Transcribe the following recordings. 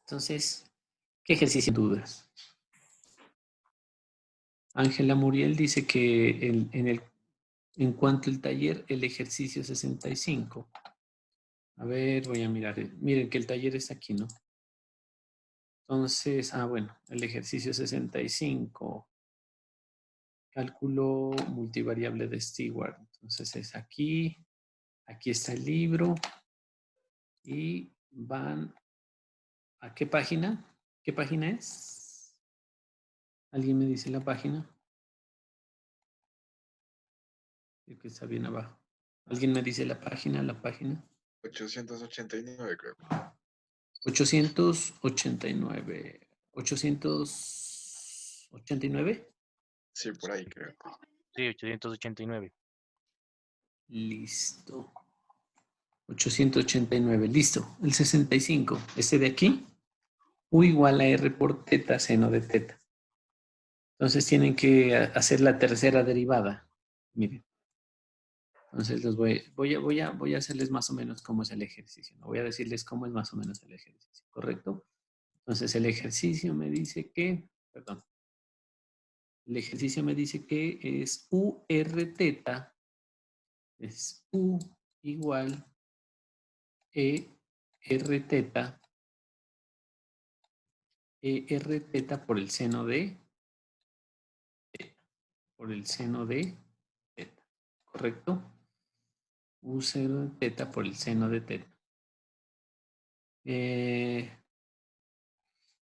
Entonces, ¿qué ejercicio dudas? Ángela Muriel dice que en cuanto al taller, el ejercicio 65. A ver, voy a mirar. Miren que el taller está aquí, ¿no? Entonces, bueno, el ejercicio 65. Cálculo multivariable de Stewart. Entonces es aquí. Aquí está el libro. Y van ¿a qué página? ¿Qué página es? ¿Alguien me dice la página? El que está bien abajo. ¿Alguien me dice la página? 889, creo. 889. 889. Sí, por ahí creo. Sí, 889. Listo. 889. Listo. El 65. Este de aquí. U igual a R por teta seno de teta. Entonces tienen que hacer la tercera derivada. Miren. Entonces voy a hacerles más o menos cómo es el ejercicio. No voy a decirles cómo es más o menos el ejercicio, ¿correcto? Entonces el ejercicio me dice que, perdón, el ejercicio me dice que es UR teta, es U igual R teta, R teta por el seno de teta, por el seno de teta, ¿correcto? U0 de teta por el seno de teta.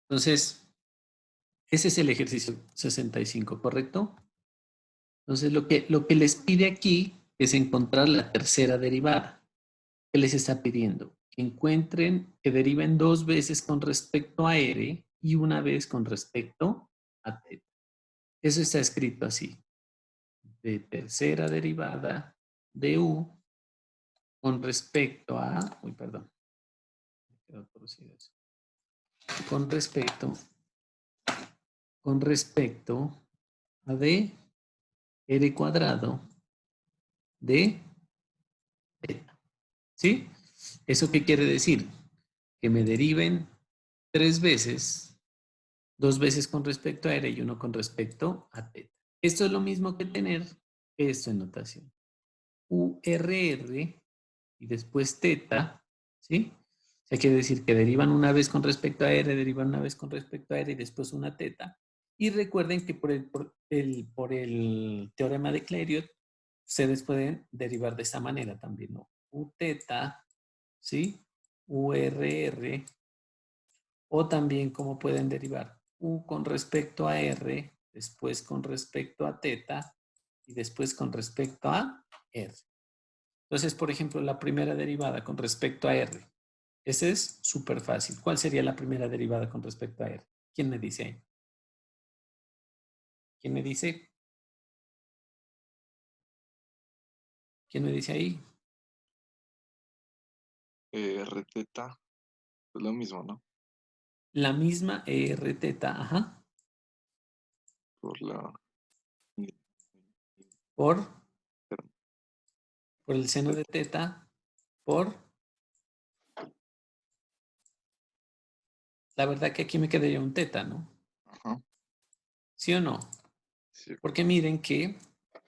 Entonces, ese es el ejercicio 65, ¿correcto? Entonces, lo que les pide aquí es encontrar la tercera derivada. ¿Qué les está pidiendo? Que encuentren, que deriven dos veces con respecto a R y una vez con respecto a θ. Eso está escrito así. De tercera derivada de U con respecto a... Uy, perdón. Con respecto a D R cuadrado de θ. ¿Sí? ¿Eso qué quiere decir? Que me deriven tres veces, dos veces con respecto a R y uno con respecto a θ. Esto es lo mismo que tener esto en notación. URR y después θ, ¿sí? O sea, quiere decir que derivan una vez con respecto a R, derivan una vez con respecto a R y después una θ. Y recuerden que por el teorema de Clairaut, ustedes pueden derivar de esta manera también, ¿no? U θ, ¿sí? URR, o también como pueden derivar U con respecto a R, después con respecto a θ y después con respecto a R. Entonces, por ejemplo, la primera derivada con respecto a R. Ese es súper fácil. ¿Cuál sería la primera derivada con respecto a R? ¿Quién me dice ahí? ¿Quién me dice? ¿Quién me dice ahí? R teta, es lo mismo, ¿no? La misma R θ, ajá, Por la... por el seno de θ, por... La verdad que aquí me quedaría un θ, ¿no? Ajá, ¿Sí o no? sí. Porque miren que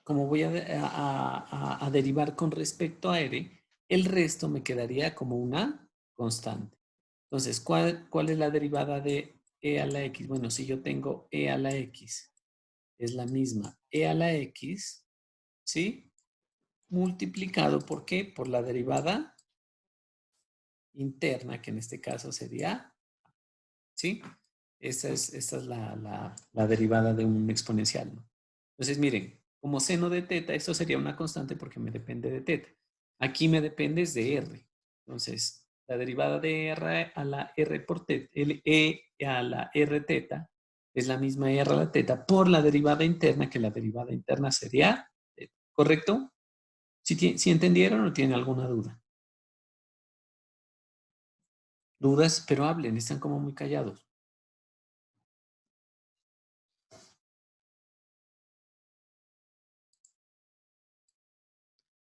como voy a derivar con respecto a R, el resto me quedaría como una constante. Entonces, ¿cuál es la derivada de e a la x? Bueno, si yo tengo e a la x, es la misma e a la x, ¿sí? Multiplicado, ¿por qué? Por la derivada interna, que en este caso sería, ¿sí? Esta es la derivada de un exponencial, ¿no? Entonces, miren, como seno de θ, esto sería una constante porque me depende de θ. Aquí me depende de r. Entonces, la derivada de r a la r por θ, el e a la r θ, es la misma e a la θ por la derivada interna, que la derivada interna sería θ. ¿Correcto? ¿Sí entendieron o tienen alguna duda? Dudas, pero hablen, están como muy callados.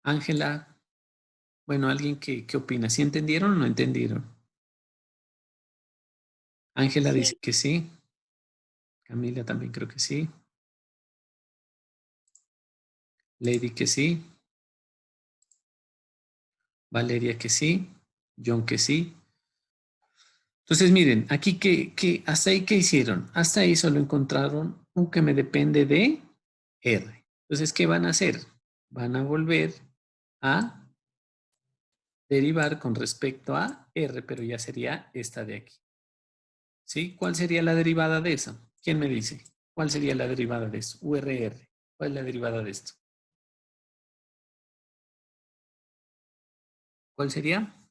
Ángela, bueno, alguien qué opina, ¿sí entendieron o no entendieron? Ángela Sí. dice que sí. Camila también creo que sí. Lady que sí. Valeria que sí. John que sí. Entonces, miren, aquí hasta ahí ¿qué hicieron? Hasta ahí solo encontraron un que me depende de R. Entonces, ¿qué van a hacer? Van a volver a derivar con respecto a R, pero ya sería esta de aquí. ¿Sí? ¿Cuál sería la derivada de eso? ¿Quién me dice? ¿Cuál sería la derivada de esto? URR. ¿Cuál es la derivada de esto? ¿Cuál sería?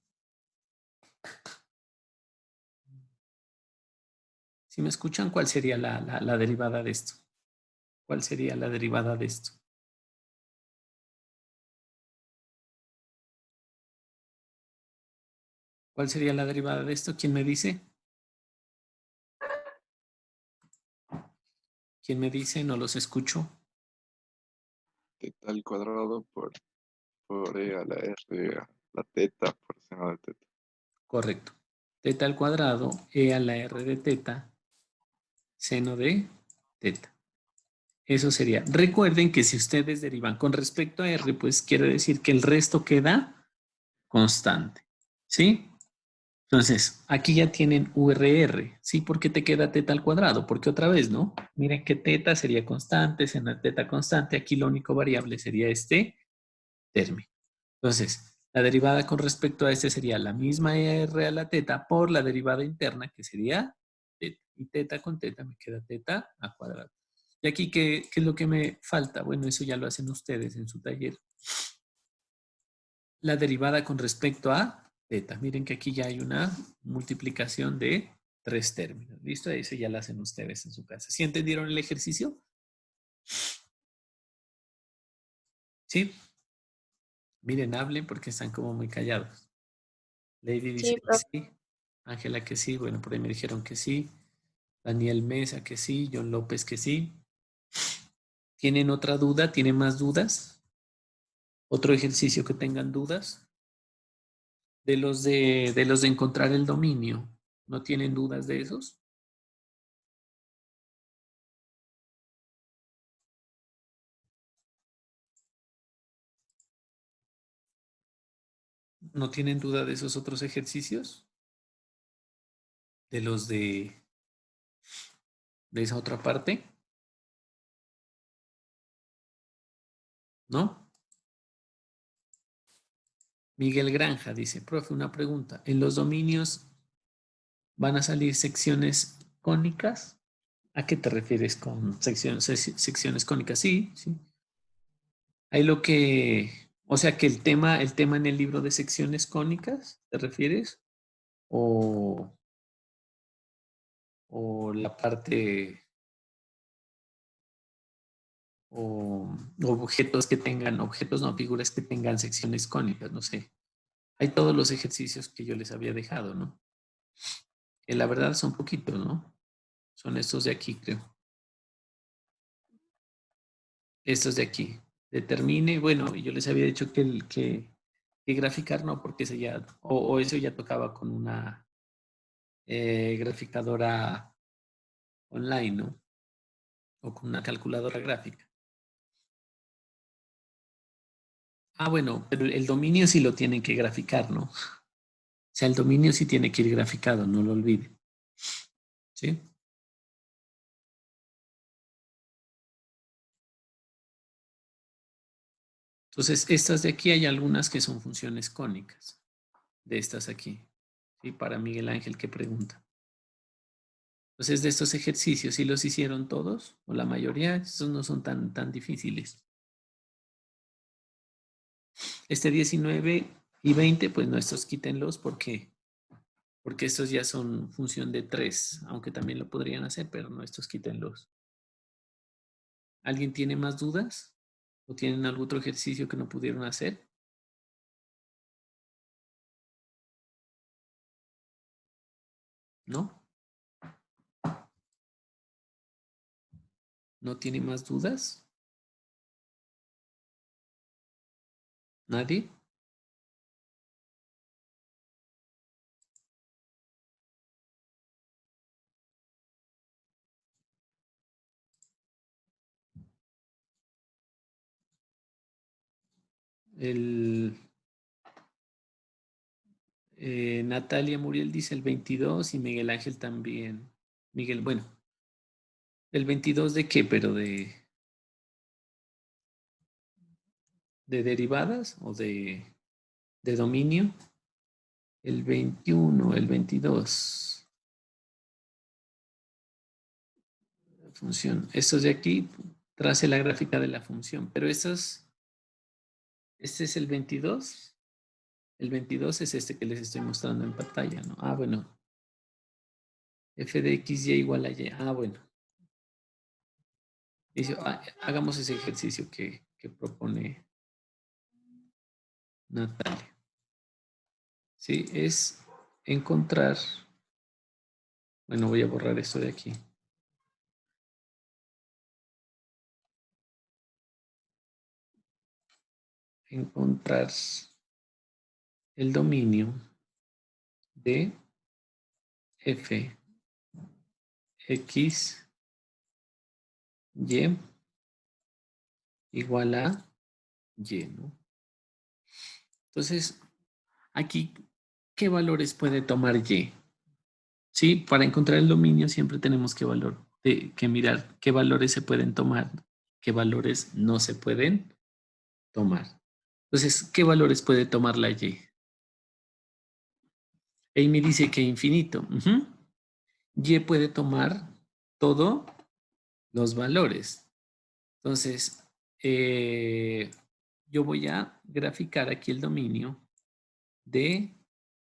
Si me escuchan, ¿cuál sería la derivada de esto? ¿Cuál sería la derivada de esto? ¿Cuál sería la derivada de esto? ¿Quién me dice? ¿Quién me dice? No los escucho. Teta al cuadrado por E a la R a la teta por seno de teta. Correcto. Teta al cuadrado, e a la r de teta, seno de teta. Eso sería. Recuerden que si ustedes derivan con respecto a r, pues quiere decir que el resto queda constante. ¿Sí? Entonces, aquí ya tienen URR. ¿Sí? ¿Por qué te queda teta al cuadrado? Porque otra vez, ¿no? Miren que teta sería constante, seno de teta constante. Aquí lo único variable sería este término. Entonces, la derivada con respecto a este sería la misma r a la teta por la derivada interna, que sería teta. Y teta con teta me queda teta a cuadrado. Y aquí, ¿qué es lo que me falta? Bueno, eso ya lo hacen ustedes en su taller. La derivada con respecto a teta. Miren que aquí ya hay una multiplicación de 3 términos. ¿Listo? Eso ya lo hacen ustedes en su casa. ¿Sí entendieron el ejercicio? ¿Sí? Miren, hablen porque están como muy callados. Lady dice Sí, que profe. sí. Ángela que sí. Bueno, por ahí me dijeron que sí. Daniel Mesa que sí. John López que sí. ¿Tienen otra duda? ¿Tienen más dudas? ¿Otro ejercicio que tengan dudas? De los de encontrar el dominio. ¿No tienen dudas de esos? ¿No tienen duda de esos otros ejercicios? De los de esa otra parte, ¿no? Miguel Granja dice, profe, una pregunta. ¿En los dominios van a salir secciones cónicas? ¿A qué te refieres con secciones cónicas? Sí, sí. Hay lo que, o sea, que el tema en el libro de secciones cónicas, ¿te refieres? O, o la parte, o objetos que tengan, objetos no, figuras que tengan secciones cónicas, no sé. Hay todos los ejercicios que yo les había dejado, ¿no? Que la verdad son poquitos, ¿no? Son estos de aquí, creo. Estos de aquí. Determine, bueno, yo les había dicho que graficar no, porque ese ya, o eso ya tocaba con una graficadora online, ¿no? O con una calculadora gráfica. Ah, bueno, pero el dominio sí lo tienen que graficar, ¿no? O sea, el dominio sí tiene que ir graficado, no lo olviden. ¿Sí? Entonces, estas de aquí hay algunas que son funciones cónicas, de estas aquí. ¿Sí? Para Miguel Ángel que pregunta. Entonces, de estos ejercicios, ¿sí los hicieron todos? O la mayoría, estos no son tan difíciles. Este 19 y 20, pues no, estos quítenlos porque estos ya son función de 3, aunque también lo podrían hacer, pero no, estos quítenlos. ¿Alguien tiene más dudas? ¿O tienen algún otro ejercicio que no pudieron hacer? ¿No? ¿No tiene más dudas? ¿Nadie? Natalia Muriel dice el 22 y Miguel Ángel también. Miguel, bueno, ¿el 22 de qué? Pero de derivadas o de dominio. El 21, el 22. Función. Estos de aquí, trace la gráfica de la función, pero estos, este es el 22. El 22 es este que les estoy mostrando en pantalla, ¿no? Ah, bueno. F de x, y igual a y. Ah, bueno. Dice, hagamos ese ejercicio que propone Natalia. Sí, es encontrar. Bueno, voy a borrar esto de aquí. Encontrar el dominio de f x y igual a y, ¿no? Entonces, aquí, ¿qué valores puede tomar y? Sí, para encontrar el dominio siempre tenemos que mirar qué valores se pueden tomar, qué valores no se pueden tomar. Entonces, ¿qué valores puede tomar la y? Amy dice que infinito. Y puede tomar todos los valores. Entonces, yo voy a graficar aquí el dominio de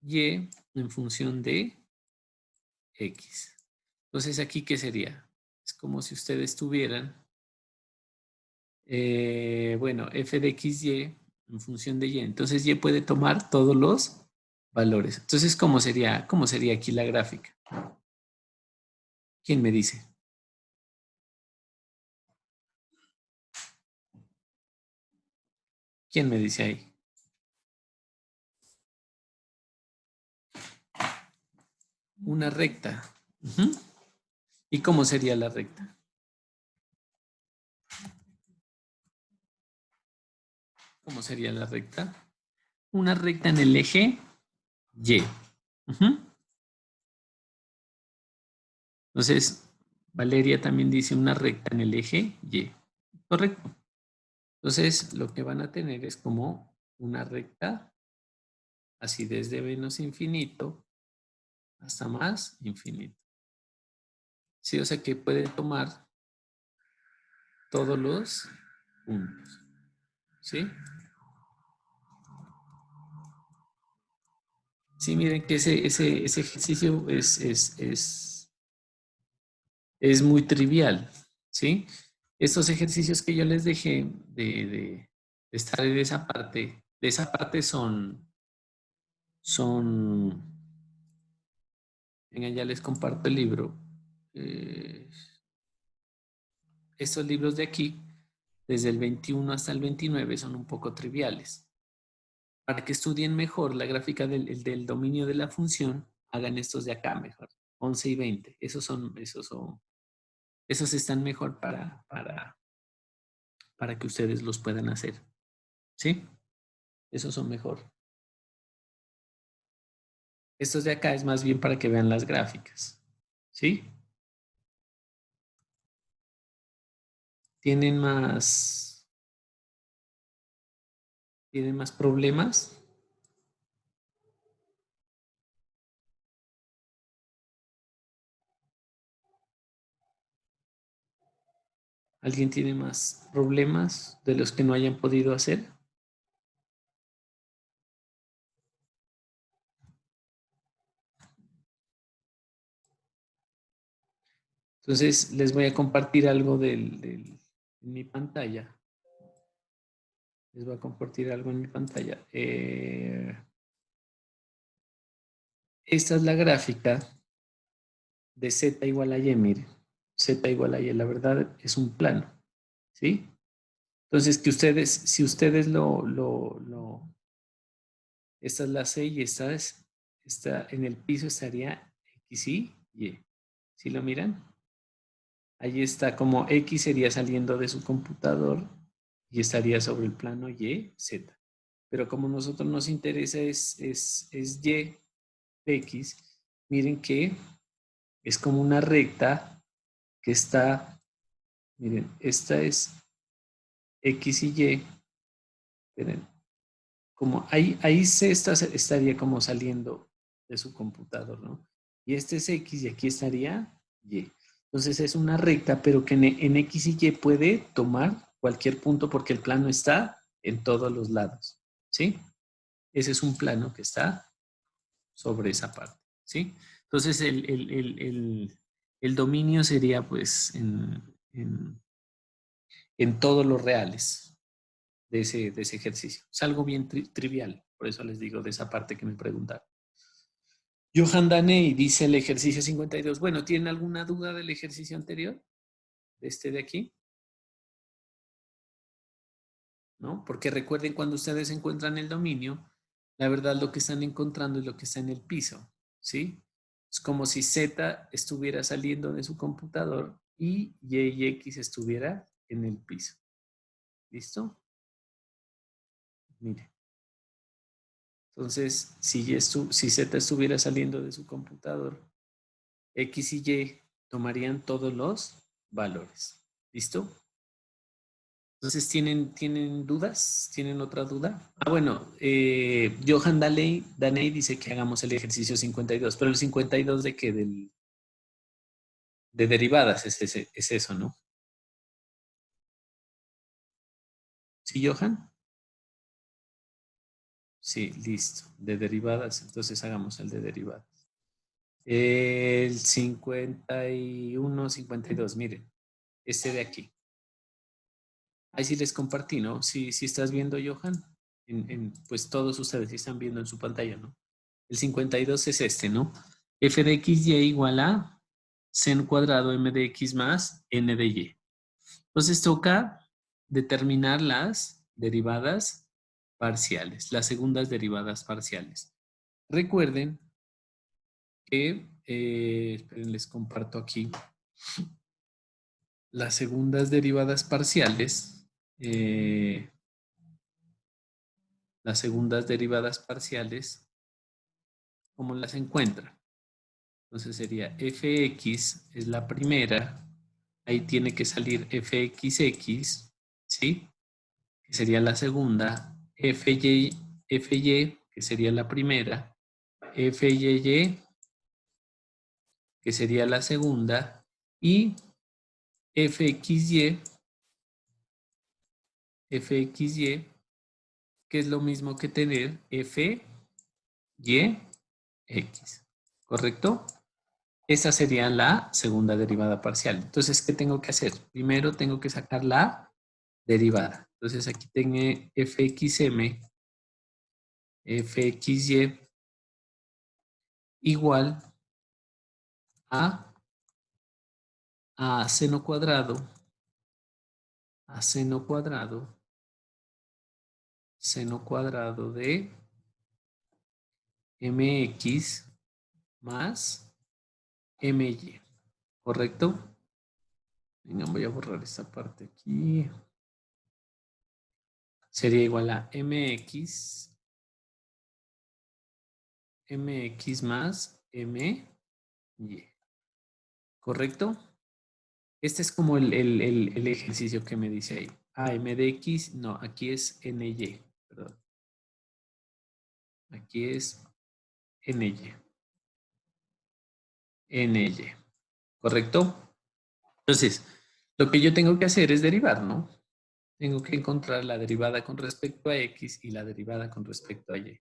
y en función de x. Entonces, ¿aquí qué sería? Es como si ustedes tuvieran, bueno, f de x, y en función de y. Entonces, y puede tomar todos los valores. Entonces, ¿cómo sería aquí la gráfica? ¿Quién me dice? ¿Quién me dice ahí? Una recta. ¿Y cómo sería la recta? ¿Cómo sería la recta? Una recta en el eje Y. Entonces, Valeria también dice una recta en el eje Y. Correcto. Entonces, lo que van a tener es como una recta así desde menos infinito hasta más infinito. Sí, o sea que puede tomar todos los puntos. ¿Sí? Sí, miren que ese ejercicio es muy trivial, ¿sí? Estos ejercicios que yo les dejé de estar en esa parte son, venga, ya les comparto el libro. Estos libros de aquí, desde el 21 hasta el 29, son un poco triviales. Para que estudien mejor la gráfica del dominio de la función, hagan estos de acá mejor, 11 y 20. Esos están mejor para que ustedes los puedan hacer. ¿Sí? Esos son mejor. Estos de acá es más bien para que vean las gráficas. ¿Sí? ¿Tienen más problemas? ¿Alguien tiene más problemas de los que no hayan podido hacer? Entonces, les voy a compartir algo en mi pantalla. Les voy a compartir algo en mi pantalla. Esta es la gráfica de z igual a y, miren. Z igual a y, la verdad es un plano. ¿Sí? Entonces, si ustedes esta es la C y esta en el piso estaría X y Y. ¿Sí lo miran? Allí está como X sería saliendo de su computador y estaría sobre el plano Y, Z. pero como a nosotros nos interesa es y de x, miren que es como una recta que está, miren, esta es x y y, miren, como ahí estaría como saliendo de su computador, ¿no? Y este es x y aquí estaría y. Entonces es una recta, pero que en x y y puede tomar cualquier punto porque el plano está en todos los lados, ¿sí? Ese es un plano que está sobre esa parte, ¿sí? Entonces el dominio sería pues en todos los reales de ese ejercicio. Es algo bien trivial, por eso les digo de esa parte que me preguntaron. Johan Daney dice el ejercicio 52. Bueno, ¿tienen alguna duda del ejercicio anterior? De este de aquí. ¿No? Porque recuerden cuando ustedes encuentran el dominio, la verdad lo que están encontrando es lo que está en el piso, ¿sí? Es como si Z estuviera saliendo de su computador y Y X estuviera en el piso. ¿Listo? Mire. Entonces, si Z estuviera saliendo de su computador, X y Y tomarían todos los valores. ¿Listo? Entonces, ¿tienen dudas? ¿Tienen otra duda? Ah, bueno, Johan Daney dice que hagamos el ejercicio 52, pero el 52 ¿de qué? De derivadas es eso, ¿no? ¿Sí, Johan? Sí, listo. De derivadas, entonces hagamos el de derivadas. El 51, 52, miren, este de aquí. Ahí sí les compartí, ¿no? Si estás viendo, Johan, pues todos ustedes sí están viendo en su pantalla, ¿no? El 52 es este, ¿no? F de XY igual a seno cuadrado M de X más N de Y. Entonces toca determinar las derivadas parciales, las segundas derivadas parciales. Recuerden que, esperen, les comparto aquí, las segundas derivadas parciales, ¿cómo las encuentran? Entonces sería fx es la primera, ahí tiene que salir fxx, ¿sí? Que sería la segunda, fy, que sería la primera, fyy, que sería la segunda, y fxy, que es lo mismo que tener fyx, ¿correcto? Esa sería la segunda derivada parcial. Entonces, ¿qué tengo que hacer? Primero tengo que sacar la derivada. Entonces, aquí tengo fxm, fxy igual a seno cuadrado, seno cuadrado de mx más my. ¿Correcto? Venga, voy a borrar esta parte aquí. Sería igual a mx más my. ¿Correcto? Este es como el ejercicio que me dice ahí. M de X, no, aquí es NY, perdón. Aquí es NY. NY, ¿correcto? Entonces, lo que yo tengo que hacer es derivar, ¿no? Tengo que encontrar la derivada con respecto a X y la derivada con respecto a Y.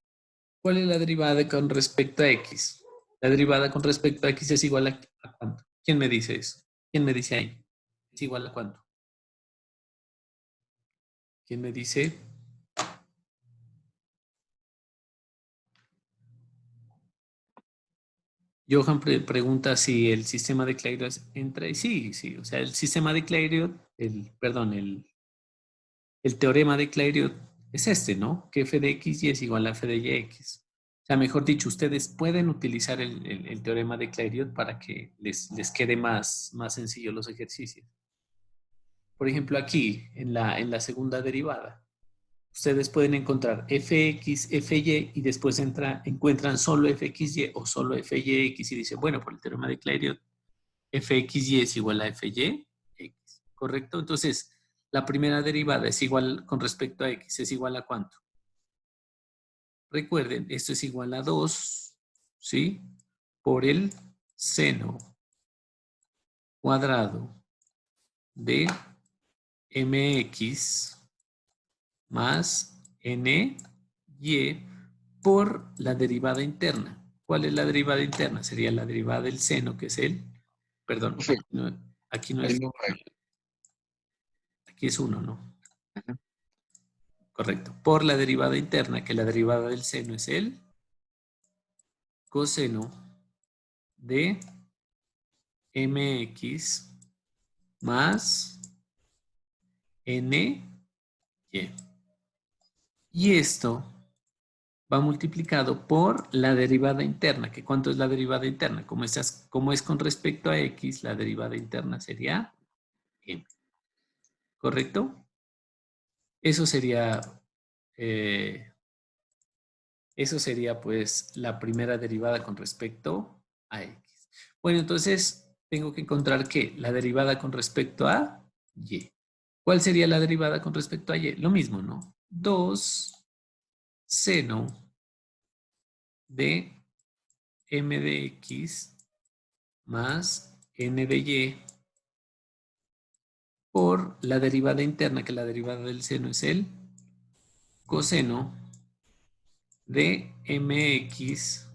¿Cuál es la derivada con respecto a X? La derivada con respecto a X es igual a ¿cuánto? ¿Quién me dice eso? ¿Quién me dice ahí? ¿Es igual a cuánto? ¿Quién me dice? Johan pregunta si el sistema de Clairaut entra y sí, o sea, el sistema de Clairaut, el teorema de Clairaut es este, ¿no? Que f de x y es igual a f de yx. O sea, mejor dicho, ustedes pueden utilizar el teorema de Clairaut para que les quede más sencillo los ejercicios. Por ejemplo, aquí, en la segunda derivada, ustedes pueden encontrar fx, fy y después encuentran solo fxy o solo fyx y dicen, bueno, por el teorema de Clairaut, fxy es igual a fyx, ¿correcto? Entonces, la primera derivada es igual con respecto a x, ¿es igual a cuánto? Recuerden, esto es igual a 2, ¿sí? Por el seno cuadrado de mx más ny por la derivada interna. ¿Cuál es la derivada interna? Sería la derivada del seno, que es perdón, aquí no Ahí es, no hay. aquí es 1, ¿no? Ujú. Correcto. Por la derivada interna, que la derivada del seno es el coseno de mx más ny. Y esto va multiplicado por la derivada interna. ¿Que cuánto es la derivada interna? Como es con respecto a x, la derivada interna sería m. ¿Correcto? Eso sería pues la primera derivada con respecto a x. Bueno, entonces tengo que encontrar ¿qué? La derivada con respecto a y. ¿Cuál sería la derivada con respecto a y? Lo mismo, ¿no? 2 seno de m de x más n de y por la derivada interna, que la derivada del seno es el coseno de mx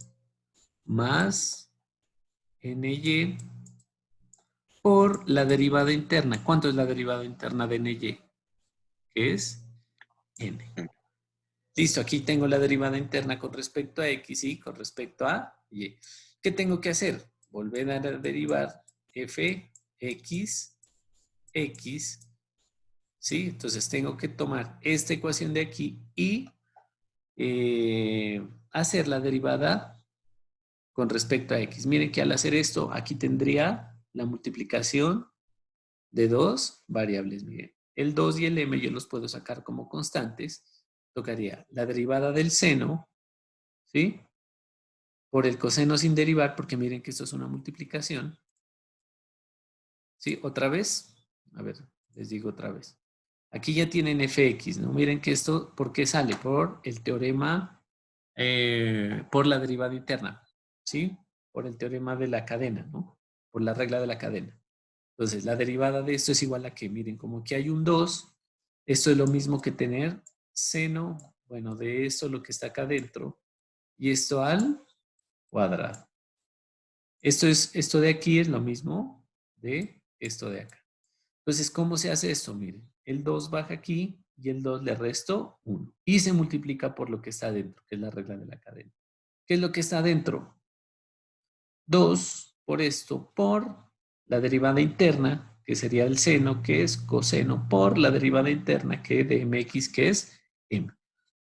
más ny por la derivada interna. ¿Cuánto es la derivada interna de ny? Que es n. Listo, aquí tengo la derivada interna con respecto a x y con respecto a y. ¿Qué tengo que hacer? Volver a derivar f, x, ¿sí? Entonces tengo que tomar esta ecuación de aquí y hacer la derivada con respecto a x. Miren que al hacer esto, aquí tendría la multiplicación de dos variables. Miren, el 2 y el m yo los puedo sacar como constantes. Tocaría la derivada del seno, ¿sí? Por el coseno sin derivar, porque miren que esto es una multiplicación. ¿Sí? Otra vez. A ver, les digo otra vez. Aquí ya tienen fx, ¿no? Miren que esto, ¿por qué sale? Por el teorema, por la derivada interna, ¿sí? Por el teorema de la cadena, ¿no? Por la regla de la cadena. Entonces, la derivada de esto es igual a que, miren, como que hay un 2, esto es lo mismo que tener seno, bueno, de esto lo que está acá adentro, y esto al cuadrado. Esto de aquí es lo mismo de esto de acá. Entonces, ¿cómo se hace esto? Miren, el 2 baja aquí y el 2 le resto 1. Y se multiplica por lo que está adentro, que es la regla de la cadena. ¿Qué es lo que está adentro? 2 por esto, por la derivada interna, que sería el seno, que es coseno, por la derivada interna, que de mx, que es m.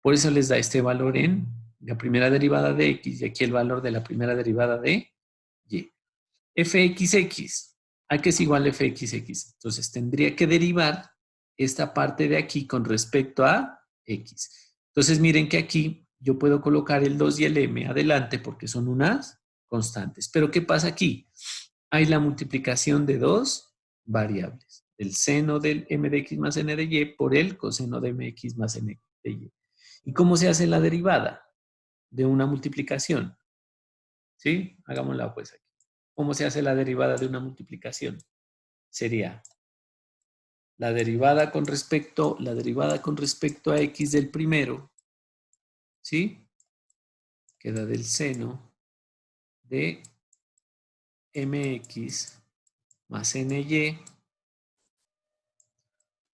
Por eso les da este valor en la primera derivada de x y aquí el valor de la primera derivada de y. fxx, ¿a qué es igual fxx? Entonces tendría que derivar esta parte de aquí con respecto a x. Entonces miren que aquí yo puedo colocar el 2 y el m adelante porque son unas constantes. Pero ¿qué pasa aquí? Hay la multiplicación de dos variables. El seno del m de x más n de y por el coseno de mx más n de y. ¿Y cómo se hace la derivada de una multiplicación? ¿Sí? Hagámosla pues aquí. ¿Cómo se hace la derivada de una multiplicación? Sería la derivada con respecto a x del primero, ¿sí? Queda del seno de mx más ny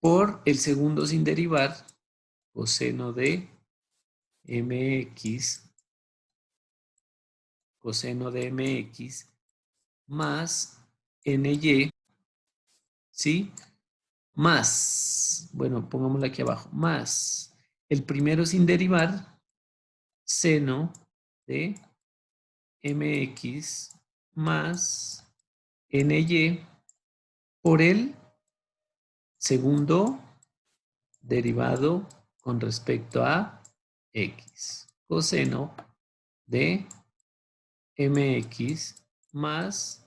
por el segundo sin derivar, coseno de mx, más ny, ¿sí? Más, bueno, pongámoslo aquí abajo, más el primero sin derivar, seno de mx más ny por el segundo derivado con respecto a x. Coseno de mx más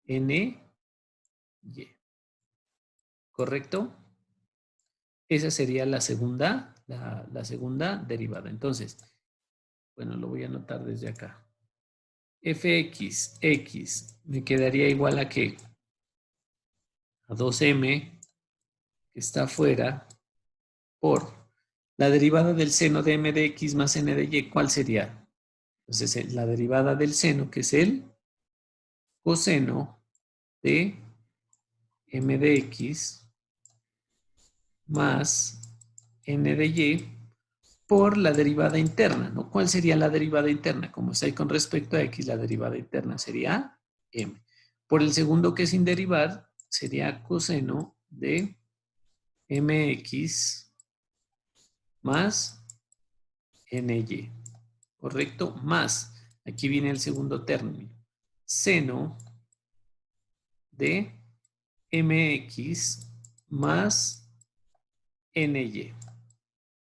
ny. ¿Correcto? Esa sería la segunda, la segunda derivada. Entonces, bueno, lo voy a anotar desde acá. Fx, x, me quedaría igual a ¿qué? A 2m, que está afuera, por la derivada del seno de m de x más n de y. ¿Cuál sería? Entonces, la derivada del seno, que es el coseno de m de x más n de y por la derivada interna, ¿no? ¿Cuál sería la derivada interna? Como está ahí con respecto a x, la derivada interna sería m. Por el segundo, que es sin derivar, sería coseno de mx más ny. ¿Correcto? Más, aquí viene el segundo término, seno de mx más ny.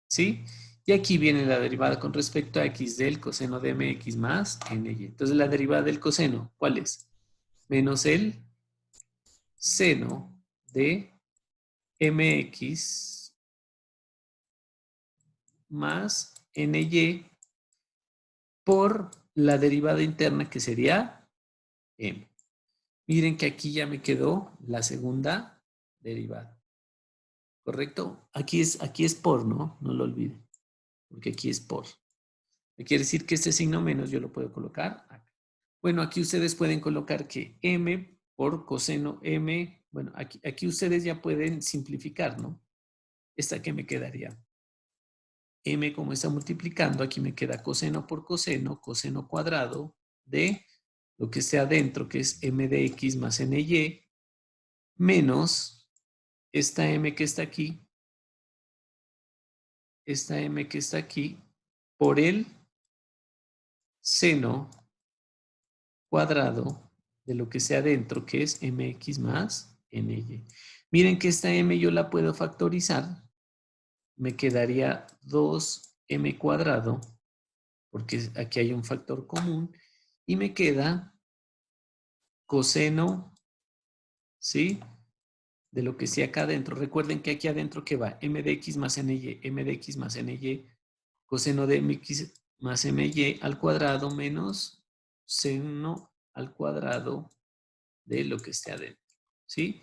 ¿Sí? Y aquí viene la derivada con respecto a x del coseno de mx más ny. Entonces, la derivada del coseno, ¿cuál es? Menos el seno de mx más ny por la derivada interna, que sería m. Miren que aquí ya me quedó la segunda derivada. ¿Correcto? Aquí es por, ¿no? No lo olviden. Porque aquí es por. Quiere decir que este signo menos yo lo puedo colocar acá. Bueno, aquí ustedes pueden colocar que m por coseno m. Bueno, aquí ustedes ya pueden simplificar, ¿no? Esta que me quedaría. M, como está multiplicando, aquí me queda coseno por coseno, coseno cuadrado de lo que esté adentro, que es m de x más ny, menos esta m que está aquí, esta m que está aquí, por el seno cuadrado de lo que sea adentro, que es mx más ny. Miren que esta m yo la puedo factorizar. Me quedaría 2m cuadrado, porque aquí hay un factor común, y me queda coseno, ¿sí? De lo que sea acá adentro. Recuerden que aquí adentro, ¿qué va? M de x más ny, m de x más ny, coseno de mx más my al cuadrado menos seno al cuadrado de lo que esté adentro, ¿sí?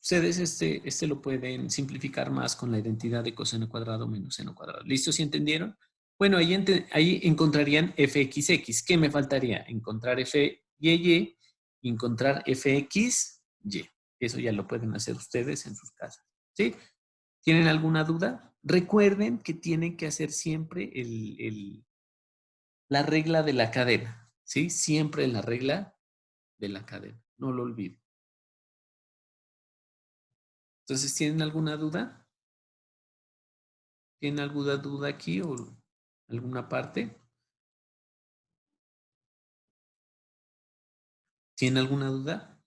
Ustedes este lo pueden simplificar más con la identidad de coseno cuadrado menos seno cuadrado. ¿Listo? ¿Sí entendieron? Bueno, ahí encontrarían fxx. ¿Qué me faltaría? Encontrar fyy y encontrar fxy. Eso ya lo pueden hacer ustedes en sus casas, ¿sí? ¿Tienen alguna duda? Recuerden que tienen que hacer siempre la regla de la cadena, ¿sí? Siempre la regla de la cadena. No lo olviden. Entonces, ¿tienen alguna duda? ¿Tienen alguna duda aquí o alguna parte? ¿Tienen alguna duda?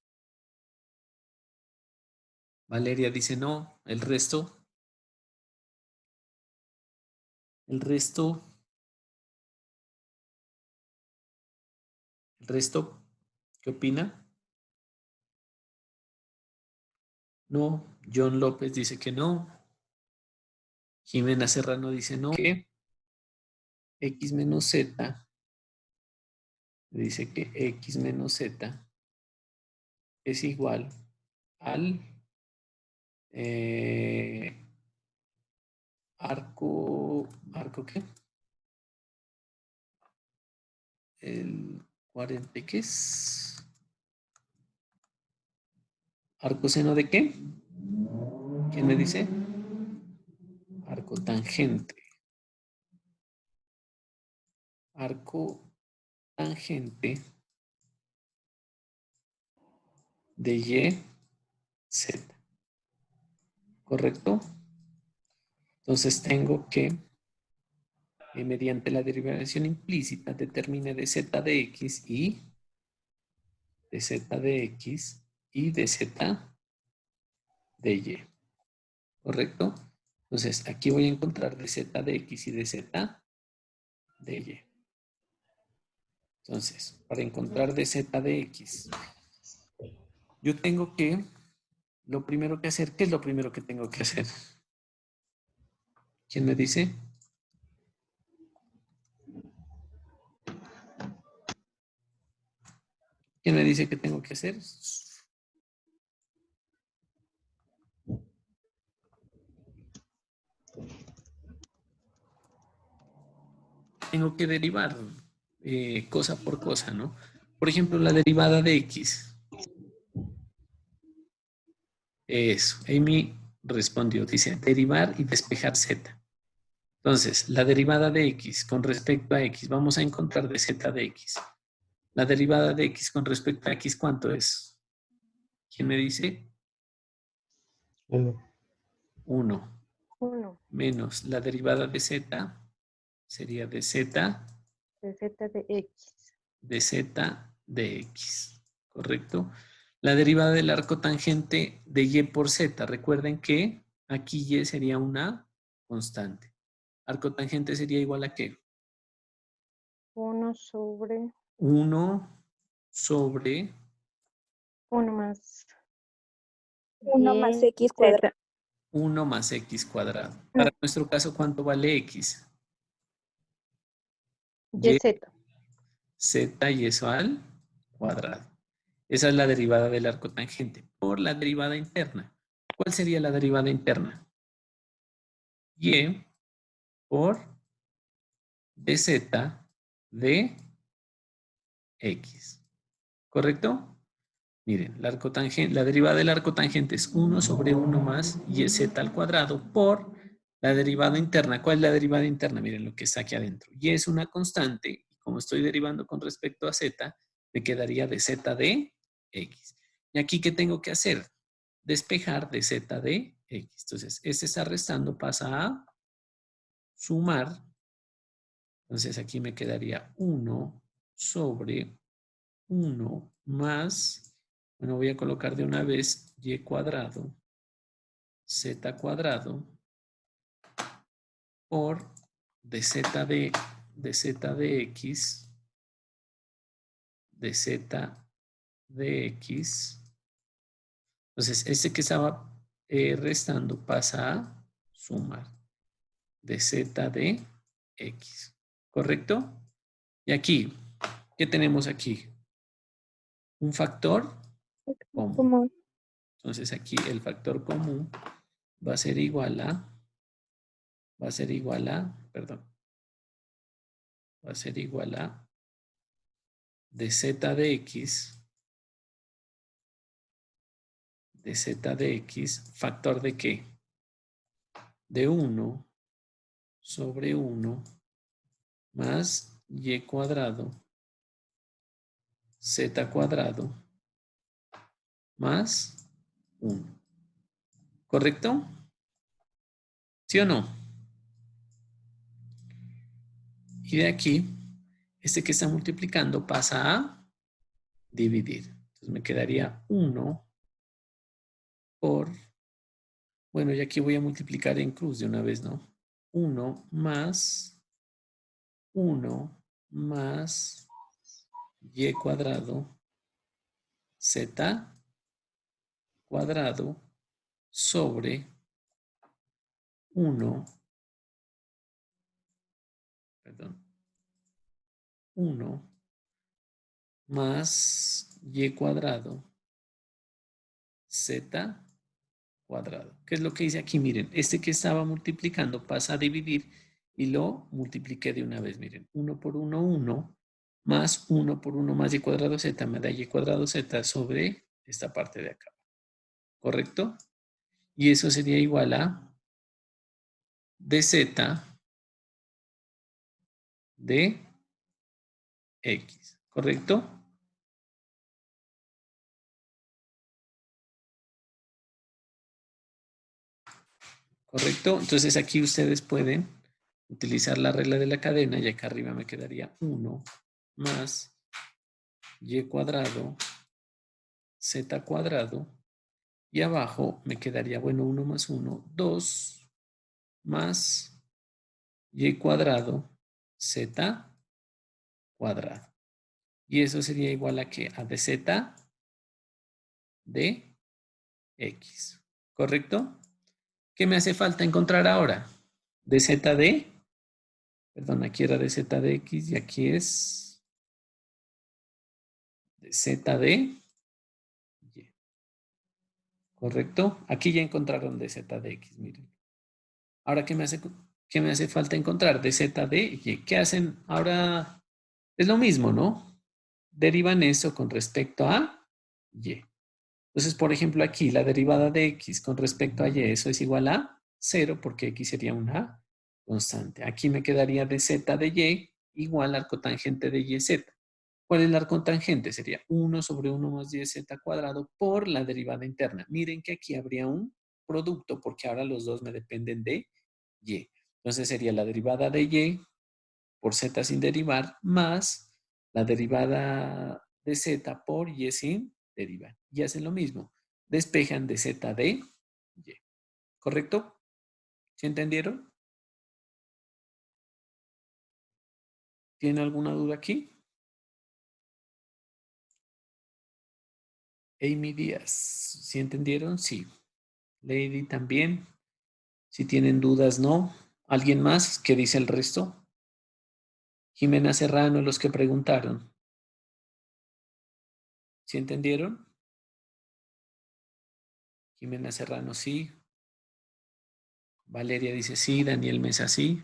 Valeria dice no. El resto, el resto, ¿qué opina? No. John López dice que no. Jimena Serrano dice no. Que x menos z, dice que x menos z es igual al ¿arco qué? El 40, ¿qué es? ¿Arco seno de qué? ¿Quién me dice? Arco tangente. Arco tangente de y, z. ¿Correcto? Entonces tengo que, mediante la derivación implícita, determine de z de x y de z de x y de z de y. ¿Correcto? Entonces, aquí voy a encontrar dz de x y dz de y. Entonces, para encontrar dz de x, yo tengo que, lo primero que hacer, ¿qué es lo primero que tengo que hacer? ¿Quién me dice? ¿Quién me dice qué tengo que hacer? Tengo que derivar cosa por cosa, ¿no? Por ejemplo, la derivada de x. Eso, Amy respondió, dice, derivar y despejar z. Entonces, la derivada de x con respecto a x, vamos a encontrar de z de x. La derivada de x con respecto a x, ¿cuánto es? ¿Quién me dice? 1. 1 1 menos la derivada de z sería de z de z de x. de z de x, ¿correcto? La derivada del arco tangente de y por z, recuerden que aquí y sería una constante. Arco tangente sería igual a ¿qué? 1 sobre 1 sobre 1 más 1 más y x cuadrado. 1 más x cuadrado. Para nuestro caso, ¿cuánto vale x? Y, z. z y eso al cuadrado. Esa es la derivada del arco tangente por la derivada interna. ¿Cuál sería la derivada interna? Y por dz de x. ¿Correcto? Miren, la derivada del arco tangente es 1 sobre 1 más yz al cuadrado por la derivada interna. ¿Cuál es la derivada interna? Miren lo que está aquí adentro. Y es una constante, y como estoy derivando con respecto a z, me quedaría de z de x. ¿Y aquí qué tengo que hacer? Despejar de z de x. Entonces, este está restando, pasa a sumar. Entonces, aquí me quedaría 1 sobre 1 más, bueno, voy a colocar de una vez y cuadrado, z cuadrado, por dz de x, dz de x. Entonces, este que estaba restando pasa a sumar dz de x. ¿Correcto? Y aquí, ¿qué tenemos aquí? Un factor común. Como Entonces, aquí el factor común va a ser igual a, perdón, va a ser igual a dz de x, factor de qué? De 1 sobre 1 más y cuadrado, z cuadrado, más 1. ¿Correcto? ¿Sí o no? Y de aquí, este que está multiplicando pasa a dividir. Entonces me quedaría 1 por, bueno, y aquí voy a multiplicar en cruz de una vez, ¿no? 1 más 1 más y cuadrado z cuadrado sobre 1, perdón, 1 más y cuadrado z cuadrado. ¿Qué es lo que dice aquí? Miren, este que estaba multiplicando pasa a dividir y lo multipliqué de una vez. Miren, 1 por 1, 1, más 1 por 1 más y cuadrado z me da y cuadrado z sobre esta parte de acá. ¿Correcto? Y eso sería igual a dz de x. ¿Correcto? ¿Correcto? Entonces aquí ustedes pueden utilizar la regla de la cadena y acá arriba me quedaría 1 más y cuadrado z cuadrado y abajo me quedaría, bueno, 1 más 1, 2 más y cuadrado z cuadrado. Y eso sería igual a ¿qué? A dz de x. ¿Correcto? ¿Qué me hace falta encontrar ahora? Dz de, perdón, aquí era dz de x y aquí es dz de y. ¿Correcto? Aquí ya encontraron dz de x, miren. Ahora, ¿qué me hace falta encontrar? Dz de y. ¿Qué hacen? Ahora es lo mismo, ¿no? Derivan eso con respecto a y. Entonces, por ejemplo, aquí la derivada de x con respecto a y, eso es igual a 0 porque x sería una constante. Aquí me quedaría dz de y igual al cotangente de yz. ¿Cuál es la arcotangente? Sería 1 sobre 1 más 10z cuadrado por la derivada interna. Miren que aquí habría un producto porque ahora los dos me dependen de y. Entonces sería la derivada de y por z sin derivar más la derivada de z por y sin derivar. Y hacen lo mismo. Despejan de z de y. ¿Correcto? ¿Sí entendieron? ¿Tienen alguna duda aquí? Amy Díaz, ¿sí entendieron? Sí. Lady también. Si tienen dudas, no. ¿Alguien más? ¿Qué dice el resto? Jimena Serrano, los que preguntaron. ¿Sí entendieron? Jimena Serrano, sí. Valeria dice sí. Daniel Mesa, sí.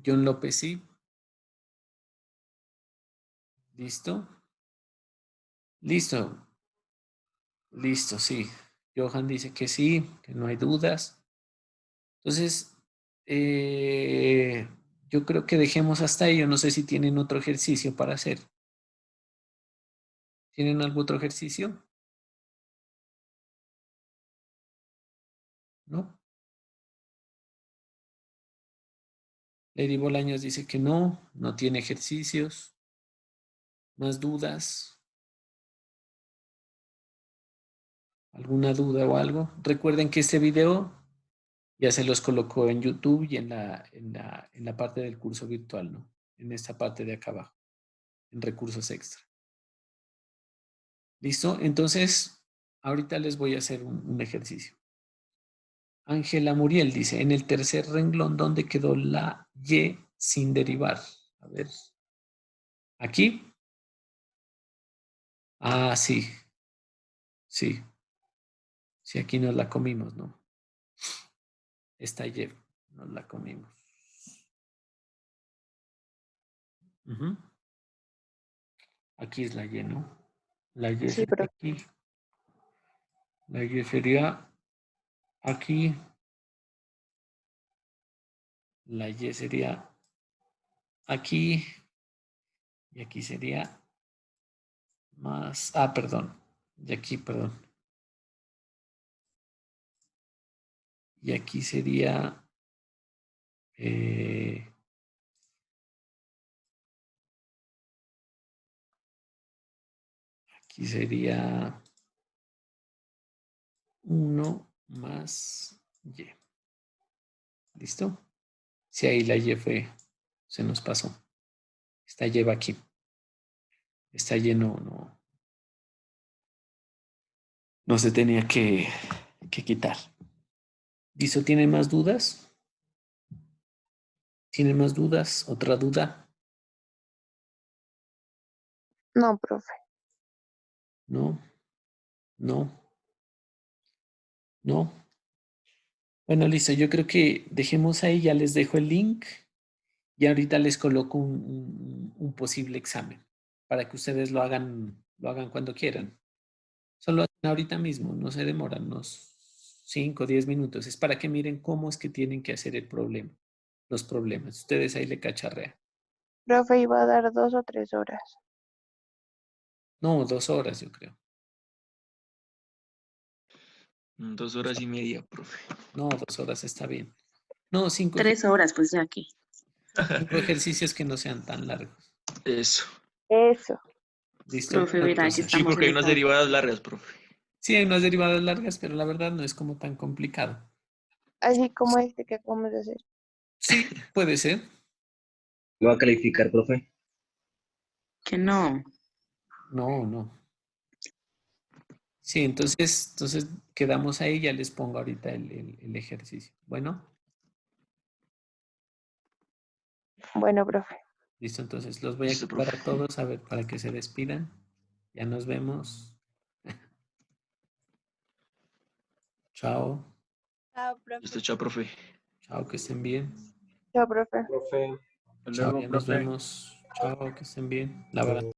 John López, sí. ¿Listo? Listo. Listo, sí. Johan dice que sí, que no hay dudas. Entonces, yo creo que dejemos hasta ahí. Yo no sé si tienen otro ejercicio para hacer. ¿Tienen algún otro ejercicio? ¿No? Lady Bolaños dice que no, no tiene ejercicios. ¿Más dudas? ¿Alguna duda o algo? Recuerden que este video ya se los colocó en YouTube y en la parte del curso virtual, ¿no? En esta parte de acá abajo, en recursos extra. ¿Listo? Entonces, ahorita les voy a hacer un ejercicio. Ángela Muriel dice, en el tercer renglón, ¿dónde quedó la y sin derivar? A ver. ¿Aquí? Ah, sí. Sí. Sí, aquí nos la comimos, ¿no? Esta y nos la comimos. Ujú. Aquí es la y, ¿no? La y Sí, sería pero aquí. La y sería aquí. La y sería aquí. Y aquí sería más... Ah, perdón. Y aquí, perdón. Y aquí sería... aquí sería 1 más y. ¿Listo? Si ahí la y se nos pasó. Esta y va aquí. Esta y no se tenía que quitar. ¿Listo? ¿Tiene más dudas? ¿Tiene más dudas? ¿Otra duda? no, profe. No, no, no. Bueno, listo. Yo creo que dejemos ahí. Ya les dejo el link. Y ahorita les coloco un posible examen para que ustedes lo hagan cuando quieran. Solo hacen ahorita mismo, no se demoran unos 5 o 10 minutos. Es para que miren cómo es que tienen que hacer el problema, los problemas. Ustedes ahí le cacharrean. Profe, iba a dar 2 o 3 horas. No, 2 horas yo creo. 2 horas y media, profe. No, 2 horas está bien. No, 5 3 horas, pues ya aquí. ejercicios que no sean tan largos. Eso. Eso. ¿Listo? Profe, verá que Entonces, Sí, estamos porque en hay unas esta. derivadas largas, profe. Sí, hay unas derivadas largas, pero la verdad no es como tan complicado. Así como este que acabamos de hacer. Sí, puede ser. ¿Lo va a calificar, profe? Que no. No, no. Sí, entonces quedamos ahí, ya les pongo ahorita el ejercicio. Bueno, Bueno, profe. listo, entonces los voy a Listo, quitar a profe. todos, a ver, para que se despidan. Ya nos vemos. Chao, Chao, profe. Listo, chao, profe. chao, que estén bien. Chao, profe. Profe. Chao, ya nos vemos. Chao, que estén bien. La verdad.